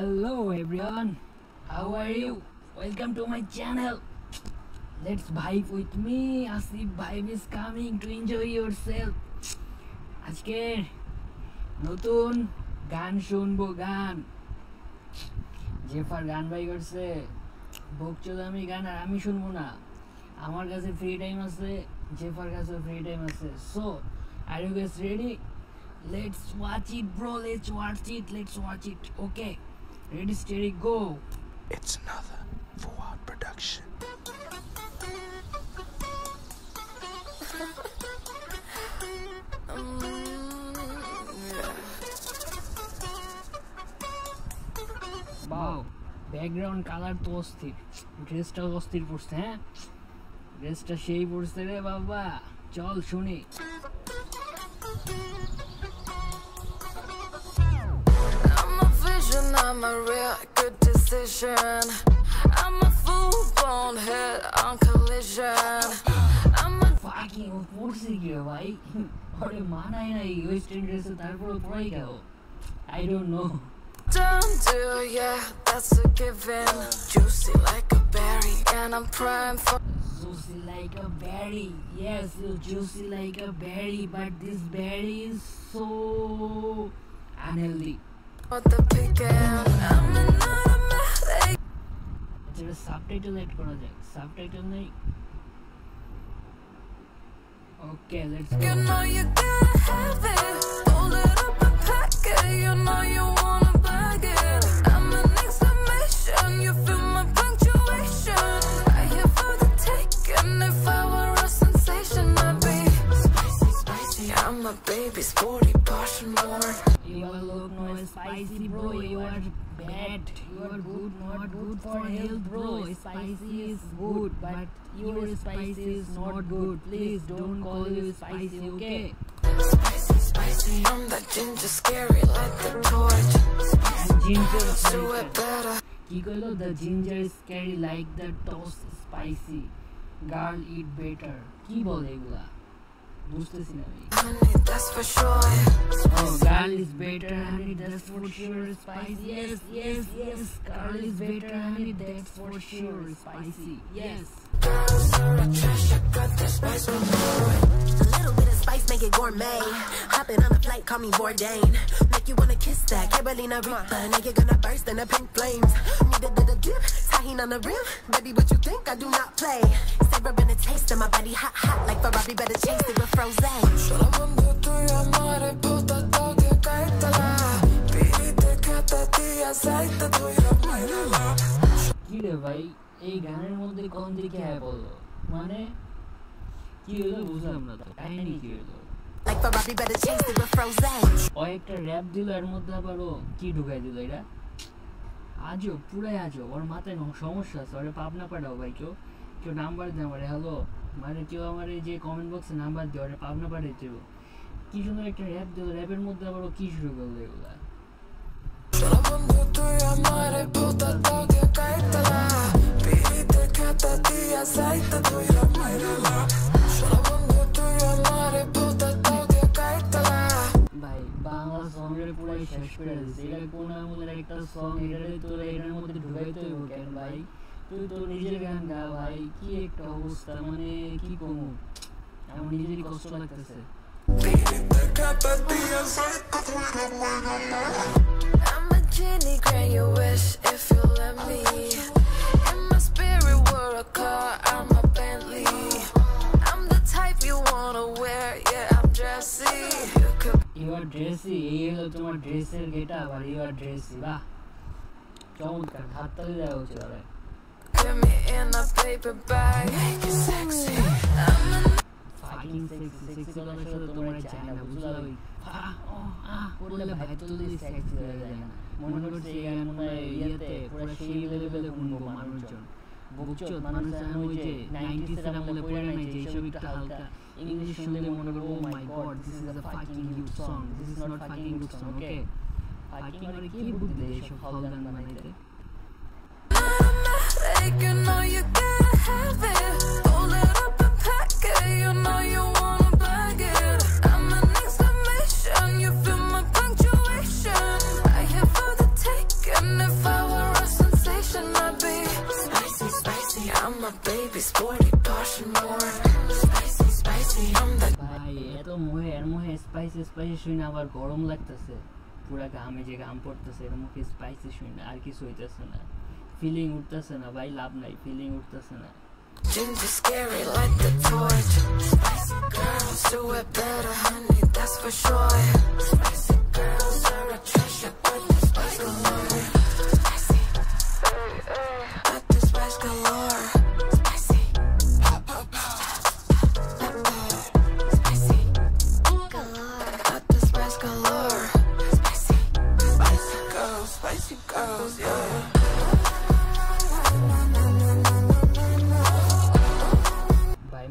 Hello everyone, how are you? Welcome to my channel. Let's vibe with me. Asif Vibe is coming to enjoy yourself. আজকে নতুন গান শুনবো গান জেফার গান by করছে বকচোদামি গান আর আমি শুনবো না আমার কাছে ফ্রি টাইম আছে জেফার কাছে ফ্রি টাইম আছে so are you guys ready let's watch it bro let's watch it okay ready steady go it's another Fuad production wow background color তো অস্থির ড্রেসটা অস্থির পড়ছে হ্যাঁ ড্রেসটা সেই পড়ছে রে বাবা চল শুনি I'm a real good decision. I'm a full-blown head on collision. I'm a fucking পড়ছে কি রে ভাই আরে মানাই নাই ওয়েস্টার্ন ড্রেসে তারপরে পরাই গেল I don't know done deal, yeah, that's a given. Juicy like a berry, and I'm prime for juicy like a berry. Yes, you're juicy like a berry, but this berry is so unhealthy. what the picking. I'm an automatic. It's a subtitle add kora jay. Subtitle nahi. Okay, let's go. You know you gotta have it. Hold it up and pack it. You know you wanna bag it. I'm an exclamation. You feel my punctuation. I here for the taking. If I were a sensation, I'd be spicy, spicy. I'm a baby, sporty, portion more. You are look no spicy bro, you are bad, you are good, not good for health bro. Spicy is good, but your spicy is not good. Please don't call you spicy, okay? Spicy, spicy. I'm that ginger, scary like the torch. Ginger is Do it better. Kikolo, the ginger is scary like the toast spicy. Girl eat better. Ki bole egula? বুঝতেছি না ভাই Honey, that's for sure. Oh, girl is better, honey, that's for sure. Spicy, yes. Girl is better, honey, that's for sure. Spicy, yes. Girls are a trash, I got the spice for more. A little bit of spice make it gourmet. Hopping on the flight, call me Bourdain. Make you wanna kiss that Carolina Reaper. Now you're gonna burst in the pink flames. Need a little dip, tahini on the rim. Baby, what you think? I do not play. Savoring the taste of my body, hot, hot like Ferrari. Better chase it with Frozen. Solamente tú y amore, puta toque, caítala. Pide que te tía, aceite, tú y amárala. কি রে ভাই এই গানের মধ্যে কোন দিকে আয় বললো মানে কি হলো বুঝলাম না তো কাহিনী কি হলো Like Ferrari, better chase it with Frozen. ও একটা র‍্যাপ দিল এর মধ্যে আবার ও কি ঢুকাই দিল এটা আজও পুরাই আজও ওর মাথায় সমস্যা আছে ওরে পাবনা পাঠাও ভাই কেউ নাম্বার দেন আমারে হ্যালো মানে কেউ আমার এই যে কমেন্ট বক্সে নাম্বার দিও ওরে পাবনা পাঠাই দিও কি সুন্দর একটা র‍্যাপ দিল র‍্যাপের মধ্যে আবার ও কি শুরু করলো এগুলা Solamente tú y amore, puta toque, caítala. Pide que te tía, aceite, tú y amárala. Solamente tú y amore, puta toque, caítala. ভাই বাংলা সঙ্গের পুরাই শেষ করে দিচ্ছে এটা কোন আমাদের একটা সং এটারে তোর এটার মধ্যে ঢুকাইতে হবে কেন ভাই তুই তো নিজের গান গা ভাই কি একটা অবস্থা মানে কি কমু আমার নিজেরই কষ্ট লাগতেছে Pide que te tía, aceite, tú y amárala. I'm a genie, grant your wish if you let me. In my spirit, we're a car, I'm a Bentley. I'm the type you wanna wear, yeah, I'm dressy. You could your dressy এই হলো তোমার ড্রেসের getup R your ড্রেসি বাহ চমৎকার হাততালি দেওয়া উচিত আরে put me in a paper bag, make it sexy. I'm a fucking sexy গলার সাথে তোমরা চাই না বুঝলা ওই পড়লে ভাই তো যদি সেক্সি হয়ে যায় না মনে করছে এই গান মনে হয় ইয়েতে পুরো সেই লেভেলে শুনবো মানুষজন বুঝছো মানুষ এখন ওই যে 90s এর আমলে পড়ে নাই যে এইসব একটু হালকা ইংলিশ শুনলে মনে করবো oh my god this is a fucking good song this is not fucking good song okay fucking মানে কি বুদ্ধি দেয় এইসব ফাউল গান বানাইতে automatic, you know you gotta have it. Hold it up and pack it, you know you wanna bag it. I'm an exclamation, you feel my punctuation. I here for the taking. If my baby, sporty, caution more. Spicy, spicy, I'm the ভাই এত মোহে spicy শুনে আবার গরম লাগতেছে, পুরা ঘামে যে ঘাম পড়তেছে, এর মুখে স্পাইসি শুনে আর কিছু হইতেছে না, ফিলিং উঠতেছে না ভাই, লাভ নাই, ফিলিং উঠতেছে না। ginger scary like the torch. Spicy girls do it better, honey, that's for sure. Spicy girls are a treasure, but the spice galore. Spicy, got the spice galore. Spicy, spicy galore, got the spice galore. Spicy girls, yeah.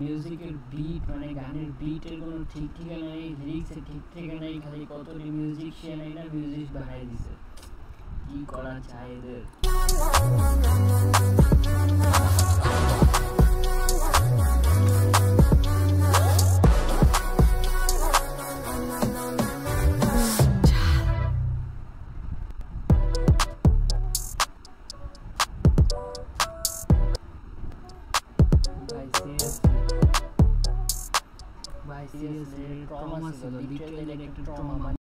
মিউজিকের bit মানে গানের বিটের কোনো ঠিক ঠিকানা নেই, লিরিক্সের ঠিক ঠিকানা নেই, খালি কতটি মিউজিশিয়ান এরা মিউজিক বানাই দিছে, কি করা যায় এদের। Seriously, trauma ছিল, literally like একটা trauma।